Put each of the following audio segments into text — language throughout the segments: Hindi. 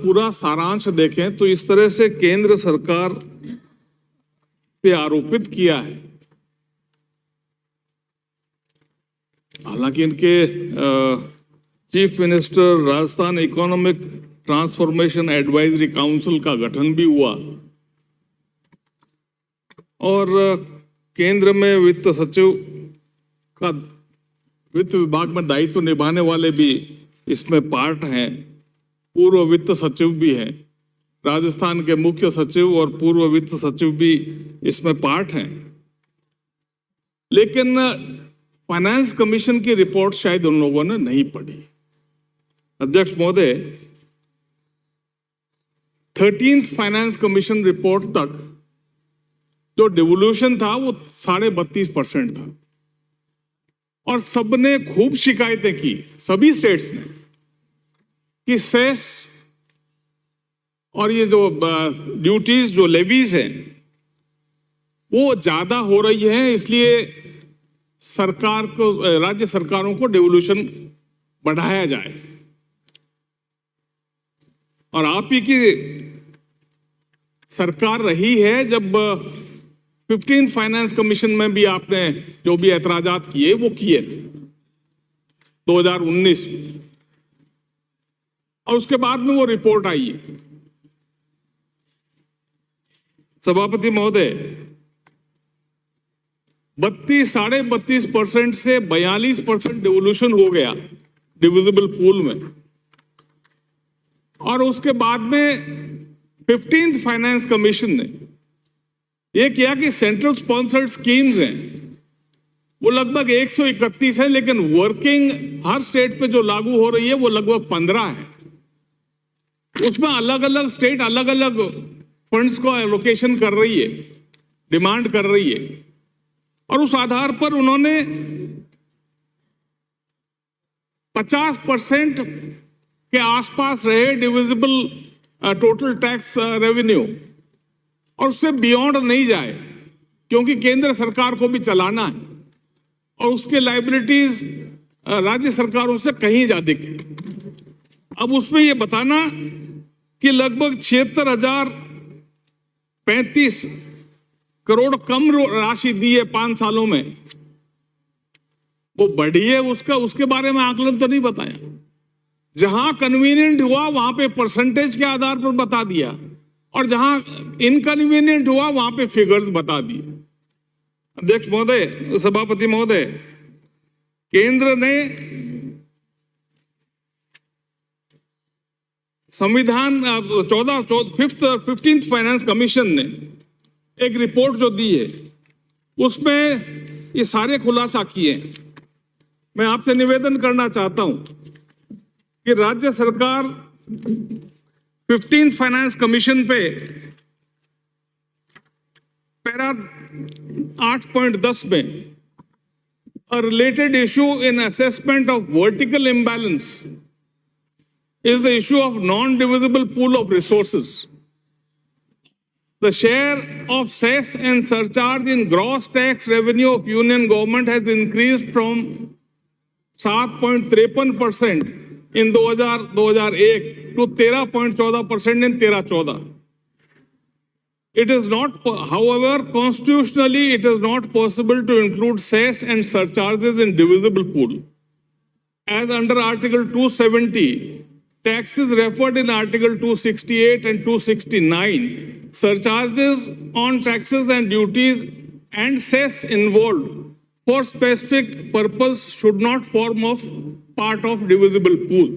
पूरा सारांश देखें तो इस तरह से केंद्र सरकार पे आरोपित किया है। हालांकि इनके chief minister Rajasthan economic transformation advisory council का गठन भी हुआ और केंद्र में वित्त सचिव का वित्त विभाग में दायित्व निभाने वाले भी इसमें पार्ट हैं, पूर्व वित्त सचिव भी हैं, राजस्थान के मुख्य सचिव और पूर्व वित्त सचिव भी इसमें पार्ट हैं। लेकिन फाइनेंस कमीशन की रिपोर्ट शायद उन लोगों ने नहीं पढ़ी। अध्यक्ष महोदय, 13th फाइनेंस कमीशन रिपोर्ट तक जो डिवोल्यूशन था वो 32.5% था और सबने खूब शिकायतें की, सभी स्टेट्स ने, कि सेस और ये जो ड्यूटीज जो लेवीज हैं वो ज्यादा हो रही है, इसलिए सरकार को, राज्य सरकारों को डिवोल्यूशन बढ़ाया जाए। और आप ही की सरकार रही है जब 15th फाइनेंस कमीशन में भी आपने जो भी ऐतराजात किए वो किए 2019 में, और उसके बाद में वो रिपोर्ट आई है। सभापति महोदय, 32.5% से 42% डिवोल्यूशन हो गया डिविजिबल पूल में, और उसके बाद में 15th फाइनेंस कमीशन ने यह किया कि सेंट्रल स्पॉन्सर्ड स्कीम्स हैं वो लगभग 131 है, लेकिन वर्किंग हर स्टेट पे जो लागू हो रही है वो लगभग 15 है। उसमें अलग अलग स्टेट अलग अलग फंड्स को एलोकेशन कर रही है, डिमांड कर रही है, और उस आधार पर उन्होंने 50% के आसपास रहे डिविजिबल टोटल टैक्स रेवेन्यू, और उससे बियॉन्ड नहीं जाए, क्योंकि केंद्र सरकार को भी चलाना है और उसके लायबिलिटीज राज्य सरकारों से कहीं ज्यादा है। अब उसमें यह बताना कि लगभग 76,035 करोड़ कम राशि दी है 5 सालों में, वो बढ़ी है, उसके बारे में आकलन तो नहीं बताया। जहां कन्वीनियंट हुआ वहां पे परसेंटेज के आधार पर बता दिया, और जहां इनकन्वीनियंट हुआ वहां पे फिगर्स बता दिए। अध्यक्ष महोदय, सभापति महोदय, केंद्र ने संविधान 15th फाइनेंस कमीशन ने एक रिपोर्ट जो दी है उसमें ये सारे खुलासा किए। मैं आपसे निवेदन करना चाहता हूं कि राज्य सरकार 15th फाइनेंस कमीशन पे पैरा 8.10 में a related issue in assessment of vertical imbalance is the issue of non-divisible pool of resources. The share of cess and surcharge in gross tax revenue of union government has increased from 7.53% in 2001 to 13.14% in 13-14. It is not, however, constitutionally it is not possible to include cess and surcharges in divisible pool. As under Article 270, taxes referred in Article 268 and 269, surcharges on taxes and duties and cess involved for specific purpose should not form of part of divisible pool.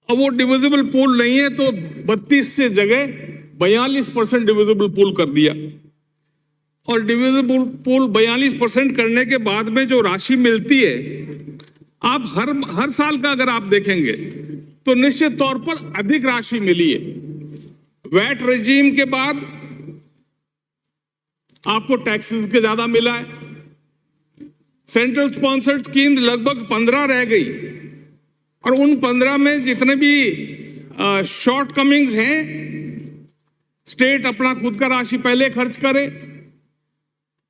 अब वो डिविजिबल पूल नहीं है तो 32 से जगह 42% डिविजिबल पूल कर दिया, और डिविजिबल पूल 42% करने के बाद में जो राशि मिलती है, आप हर साल का अगर आप देखेंगे तो निश्चित तौर पर अधिक राशि मिली है। वैट रेजीम के बाद आपको टैक्सेस के ज्यादा मिला है। सेंट्रल स्पॉन्सर्ड स्कीम लगभग 15 रह गई, और उन 15 में जितने भी शॉर्ट कमिंग्स हैं, स्टेट अपना खुद का राशि पहले खर्च करे,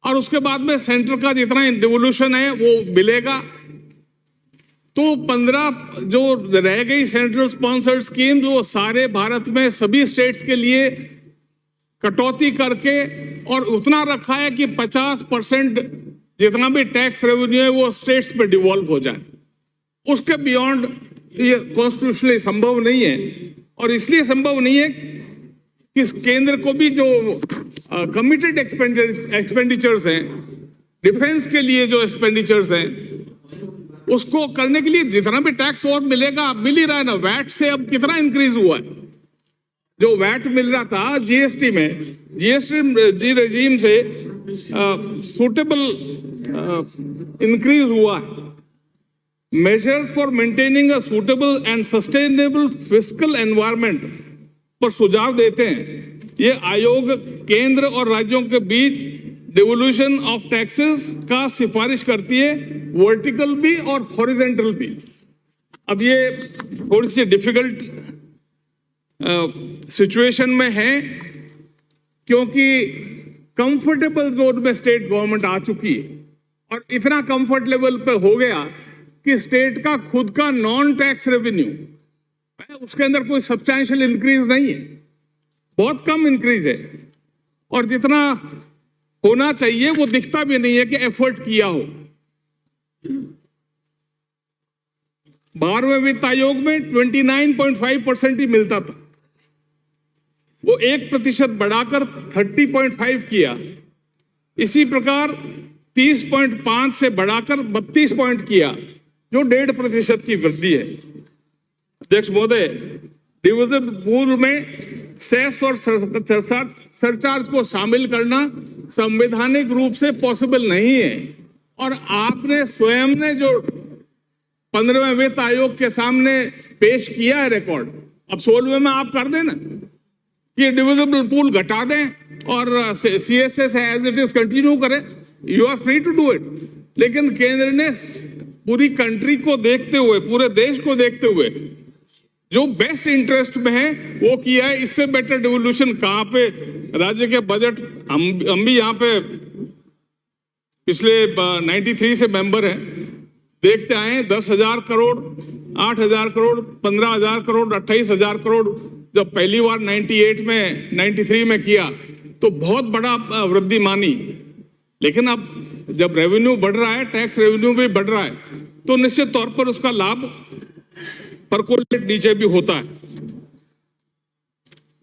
और उसके बाद में सेंटर का जितना डिवोल्यूशन है वो मिलेगा। तो 15 जो रह गई सेंट्रल स्पॉन्सर्ड स्कीम्स वो सारे भारत में सभी स्टेट्स के लिए कटौती करके और उतना रखा है कि 50% जितना भी टैक्स रेवेन्यू है वो स्टेट्स पे डिवॉल्व हो जाए। उसके बियॉन्ड ये कॉन्स्टिट्यूशनली संभव नहीं है, और इसलिए संभव नहीं है कि केंद्र को भी जो कमिटेड एक्सपेंडिचर्स हैं, डिफेंस के लिए जो एक्सपेंडिचर्स हैं, उसको करने के लिए जितना भी टैक्स और मिलेगा, मिल ही रहा है ना। वैट से अब कितना इंक्रीज हुआ है, जो वैट मिल रहा था जीएसटी में, जीएसटी रेजीम से सुटेबल इंक्रीज हुआ है। Measures for maintaining a suitable and sustainable fiscal environment पर सुझाव देते हैं। ये आयोग केंद्र और राज्यों के बीच डिवोल्यूशन ऑफ टैक्सेस का सिफारिश करती है, वर्टिकल भी और हॉरिजेंटल भी। अब ये थोड़ी सी डिफिकल्ट सिचुएशन में है, क्योंकि कंफर्टेबल जोन में स्टेट गवर्नमेंट आ चुकी है और इतना कंफर्ट लेवल पे हो गया कि स्टेट का खुद का नॉन टैक्स रेवेन्यू उसके अंदर कोई सब्सटैंशियल इंक्रीज नहीं है, बहुत कम इंक्रीज है, और जितना होना चाहिए वो दिखता भी नहीं है कि एफर्ट किया हो। 12वें वित्त आयोग में 29.5% ही मिलता था, वो 1% बढ़ाकर 30.5 किया। इसी प्रकार 30.5 से बढ़ाकर 32 पॉइंट किया, जो 1.5% की वृद्धि है। अध्यक्ष महोदय, डिविजिबल पूल में सेस और सरचार्ज को शामिल करना संवैधानिक रूप से पॉसिबल नहीं है, और आपने स्वयं ने जो 15वें वित्त आयोग के सामने पेश किया है रिकॉर्ड, अब 16वें में आप कर देना कि डिविजिबल पूल घटा दें और CSS as it is continue करें, you are free to do it. लेकिन केंद्र ने पूरी कंट्री को देखते हुए, पूरे देश को देखते हुए जो बेस्ट इंटरेस्ट में है वो किया है। इससे बेटर डिवोल्यूशन कहां पे? राज्य के बजट, हम भी यहाँ पे पिछले 93 से मेंबर हैं, देखते आए 10,000 करोड़, 8,000 करोड़, 15,000 करोड़, 28,000 करोड़। जब पहली बार 93 में किया तो बहुत बड़ा वृद्धि मानी, लेकिन अब जब रेवेन्यू बढ़ रहा है, टैक्स रेवेन्यू भी बढ़ रहा है, तो निश्चित तौर पर उसका लाभ परकोलेट नीचे भी होता है।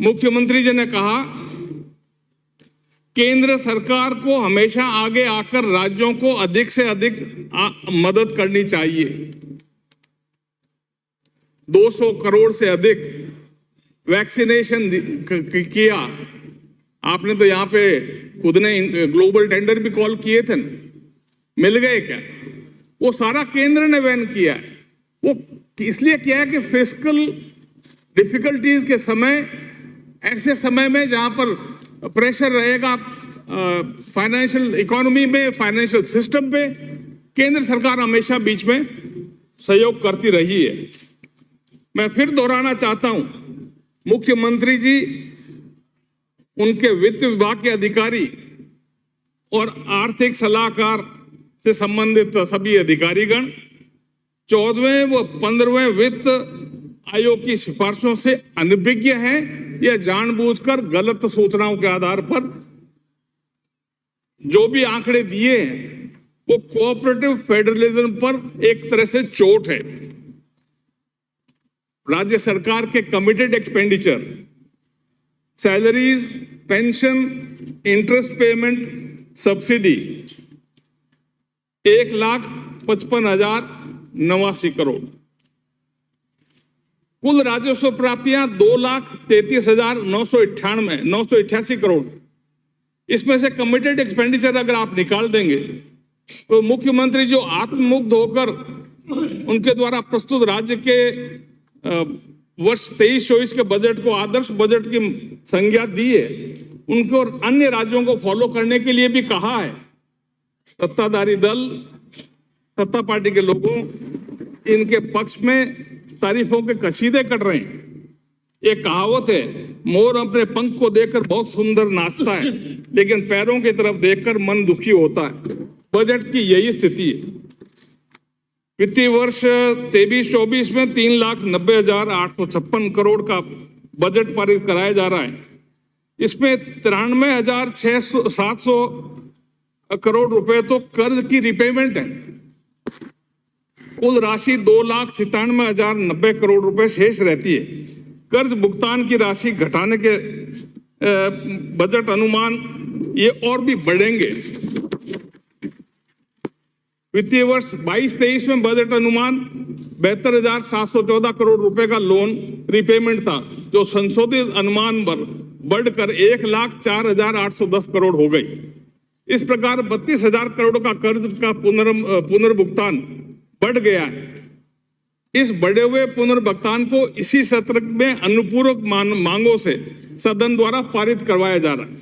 मुख्यमंत्री जी ने कहा केंद्र सरकार को हमेशा आगे आकर राज्यों को अधिक से अधिक मदद करनी चाहिए। 200 करोड़ से अधिक वैक्सीनेशन किया आपने, तो यहां पे खुद ने ग्लोबल टेंडर भी कॉल किए थे, मिल गए क्या? वो सारा केंद्र ने वैन किया है। वो इसलिए किया है कि फिस्कल डिफिकल्टीज के समय, ऐसे समय में जहां पर प्रेशर रहेगा फाइनेंशियल इकोनॉमी में, फाइनेंशियल सिस्टम पे, केंद्र सरकार हमेशा बीच में सहयोग करती रही है। मैं फिर दोहराना चाहता हूं, मुख्यमंत्री जी, उनके वित्त विभाग के अधिकारी और आर्थिक सलाहकार से संबंधित सभी अधिकारीगण 14वें व 15वें वित्त आयोग की सिफारिशों से अनभिज्ञ है या जानबूझकर गलत सूचनाओं के आधार पर जो भी आंकड़े दिए हैं वो कोऑपरेटिव फेडरलिज्म पर एक तरह से चोट है। राज्य सरकार के committed expenditure, salaries, pension, interest payment, subsidy 1,55,089 crore. कुल राजस्व प्राप्तियां 2,33,988 करोड़। इसमें से कमिटेड एक्सपेंडिचर अगर आप निकाल देंगे तो मुख्यमंत्री जो आत्ममुग्ध होकर उनके द्वारा प्रस्तुत राज्य के वर्ष 23-24 के बजट को आदर्श बजट की संज्ञा दी है, उनको और अन्य राज्यों को फॉलो करने के लिए भी कहा है। सत्ताधारी दल, सत्ता पार्टी के लोगों, इनके पक्ष में तारीफों के कसीदे कट रहे हैं। एक कहावत है, मोर अपने पंख को देखकर बहुत सुंदर नाचता है, लेकिन पैरों की तरफ देखकर मन दुखी होता है। बजट की यही स्थिति है। वित्तीय वर्ष 23-24 में 3,90,856 करोड़ का बजट पारित कराया जा रहा है। इसमें 93,700 करोड़ रुपए तो कर्ज की रिपेमेंट है। कुल राशि 2,97,090 करोड़ रुपए शेष रहती है। कर्ज भुगतान की राशि घटाने के बजट अनुमान ये और भी बढ़ेंगे। वित्तीय वर्ष 22-23 में बजट अनुमान 72,714 करोड़ रुपए का लोन रिपेमेंट था, जो संशोधित अनुमान पर बढ़कर 1,04,810 करोड़ हो गई। इस प्रकार 32,000 करोड़ का कर्ज का पुनर्भुगतान बढ़ गया है। इस बढ़े हुए पुनर्भुगतान को इसी सत्र में अनुपूरक मांगों से सदन द्वारा पारित करवाया जा रहा है।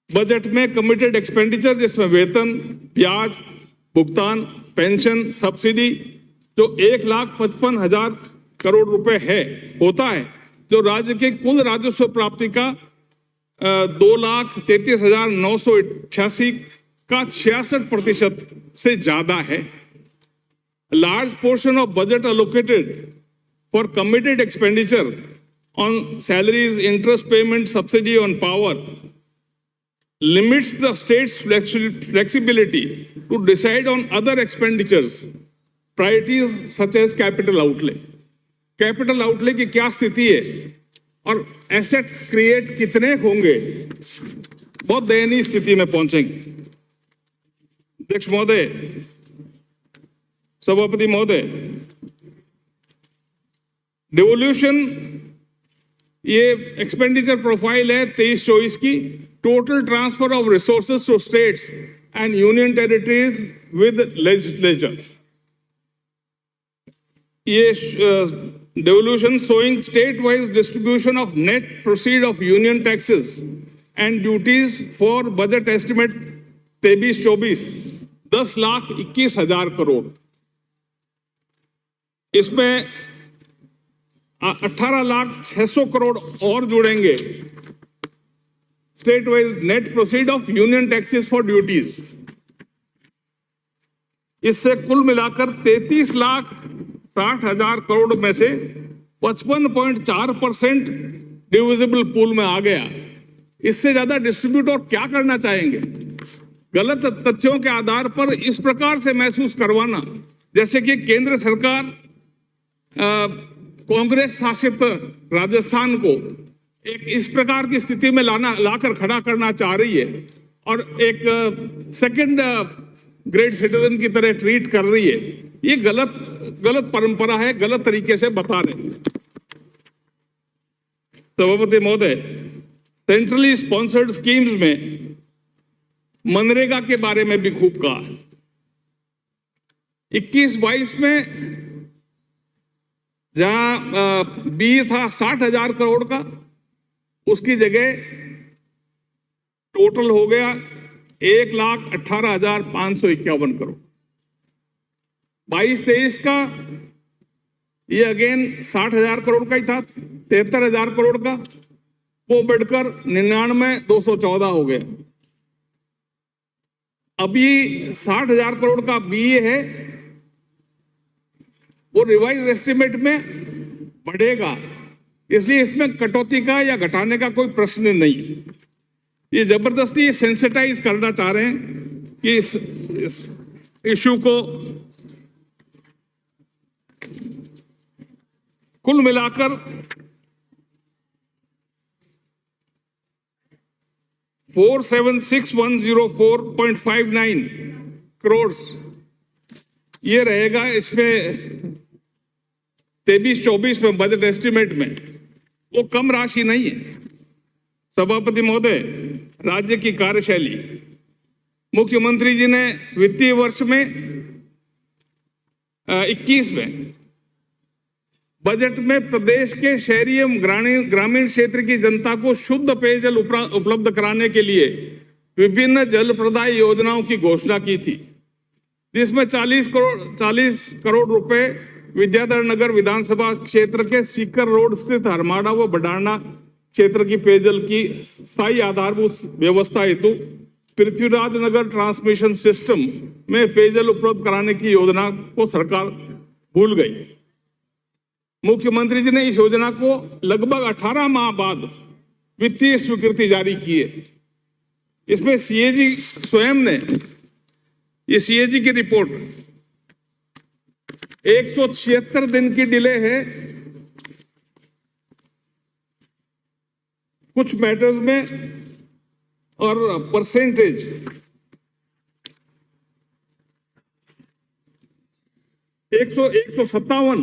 बजट में कमिटेड एक्सपेंडिचर, जिसमें वेतन, ब्याज, भुगतान, पेंशन, सब्सिडी, जो 1,55,000 करोड़ रुपए होता है, जो राज्य के कुल राजस्व प्राप्ति का 2,33,988 का 66% से ज्यादा है। Large portion of budget allocated for committed expenditure on salaries, interest payment, subsidy on power limits the state's flexibility to decide on other expenditures, priorities such as capital outlay. Capital outlay की क्या स्थिति है और एसेट क्रिएट कितने होंगे, बहुत दयनीय स्थिति में पहुंचेंगे। अध्यक्ष महोदय, सभापति महोदय, डिवोल्यूशन ये एक्सपेंडिचर प्रोफाइल है 23-24 की। Total transfer of resources to states and union territories with legislature. ये devolution showing state wise distribution of net proceed of union taxes and duties for budget estimate 23-24 10,21,000 crore. इसमें 18,06,000 करोड़ और जुड़ेंगे state wise net proceed of union taxes for duties. इससे कुल मिलाकर 33,60,000 करोड़ में से 55.4% डिविजिबल पूल में आ गया। इससे ज्यादा डिस्ट्रीब्यूट और क्या करना चाहेंगे? गलत तथ्यों के आधार पर इस प्रकार से महसूस करवाना जैसे कि केंद्र सरकार कांग्रेस शासित राजस्थान को एक इस प्रकार की स्थिति में लाकर खड़ा करना चाह रही है और एक सेकंड ग्रेड सिटीजन की तरह ट्रीट कर रही है, ये गलत परंपरा है, गलत तरीके से बता रहे। सभापति महोदय, सेंट्रली स्पॉन्सर्ड स्कीम्स में मनरेगा के बारे में भी खूब कहा। 21-22 में जहां बी था 60,000 करोड़ का, उसकी जगह टोटल हो गया 1,18,551 करोड़। 22-23 का ये अगेन 60,000 करोड़ का ही था, 73,000 करोड़ का, वो बढ़कर 99,214 हो गया। अभी 60,000 करोड़ का बी है, वो रिवाइज एस्टिमेट में बढ़ेगा, इसलिए इसमें कटौती का या घटाने का कोई प्रश्न नहीं। ये जबरदस्ती सेंसिटाइज करना चाह रहे हैं कि इस इशू को। कुल मिलाकर 476,104.59 करोड़ ये रहेगा इसमें 23-24 में बजट एस्टिमेट में। वो कम राशि नहीं है। सभापति महोदय, राज्य की कार्यशैली, मुख्यमंत्री जी ने वित्तीय वर्ष में 21 में बजट में प्रदेश के शहरी एवं ग्रामीण क्षेत्र की जनता को शुद्ध पेयजल उपलब्ध कराने के लिए विभिन्न जल प्रदाय योजनाओं की घोषणा की थी, जिसमें 40 करोड़ रुपए विद्याधर नगर विधानसभा क्षेत्र के सीकर रोड स्थित हरमाड़ा व बडाना क्षेत्र की पेयजल की स्थायी आधारभूत व्यवस्था हेतु पृथ्वीराज नगर ट्रांसमिशन सिस्टम में पेयजल उपलब्ध कराने की योजना को सरकार भूल गई। मुख्यमंत्री जी ने इस योजना को लगभग 18 माह बाद वित्तीय स्वीकृति जारी की है। इसमें सीएजी स्वयं ने, ये सीएजी की रिपोर्ट 176 दिन की डिले है कुछ मैटर्स में, और percentage 157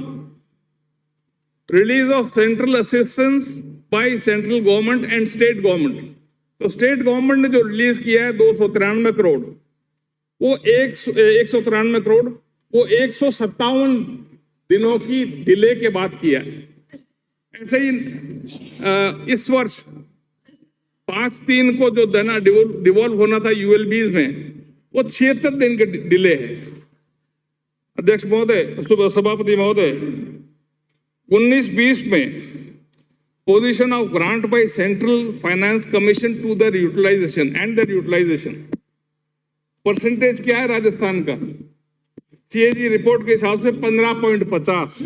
release of central assistance by central government and state government. तो स्टेट गवर्नमेंट ने जो रिलीज किया है 293 करोड़, वो 193 करोड़ वो 157 दिनों की डिले के बाद किया है। ऐसे ही इस वर्ष 5/3 को जो देना डिवॉल्व होना था यूएलबीज में, वो 76 दिन के डिले है। अध्यक्ष महोदय, सभापति महोदय, 19-20 में position of grant by central finance commission to their utilization and their utilization percentage क्या है राजस्थान का? सीएजी रिपोर्ट के हिसाब से 15.50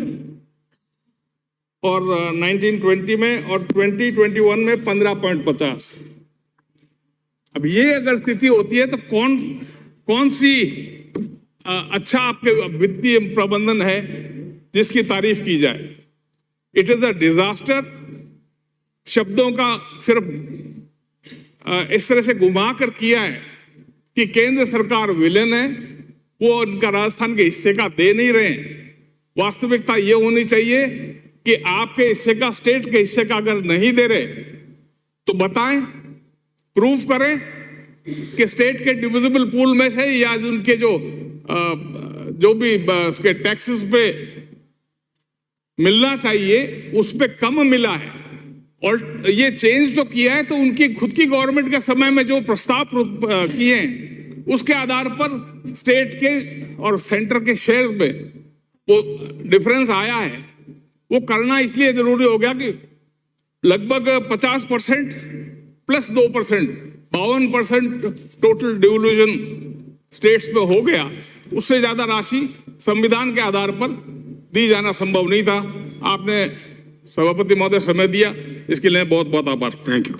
और 1920 में और 2021 में 15.50। अब ये अगर स्थिति होती है तो कौन सी अच्छा आपके वित्तीय प्रबंधन है जिसकी तारीफ की जाए? It is a disaster. शब्दों का सिर्फ इस तरह से घुमा कर किया है कि केंद्र सरकार विलेन है, वो उनका राजस्थान के हिस्से का दे नहीं रहे। वास्तविकता ये होनी चाहिए कि आपके हिस्से का, स्टेट के हिस्से का अगर नहीं दे रहे तो बताएं, प्रूफ करें कि स्टेट के डिविजिबल पूल में से या उनके जो भी उसके टैक्सेस पे मिलना चाहिए उस पे कम मिला है। और ये चेंज तो किया है तो उनकी खुद की गवर्नमेंट के समय में जो प्रस्ताव किए हैं उसके आधार पर स्टेट के और सेंटर के शेयर्स में वो डिफरेंस आया है। वो करना इसलिए जरूरी हो गया कि लगभग 50% प्लस 2%, 52% टोटल डिवोल्यूशन स्टेट्स में हो गया। उससे ज्यादा राशि संविधान के आधार पर दी जाना संभव नहीं था। आपने सभापति महोदय समय दिया, इसके लिए बहुत बहुत आभार। Thank you.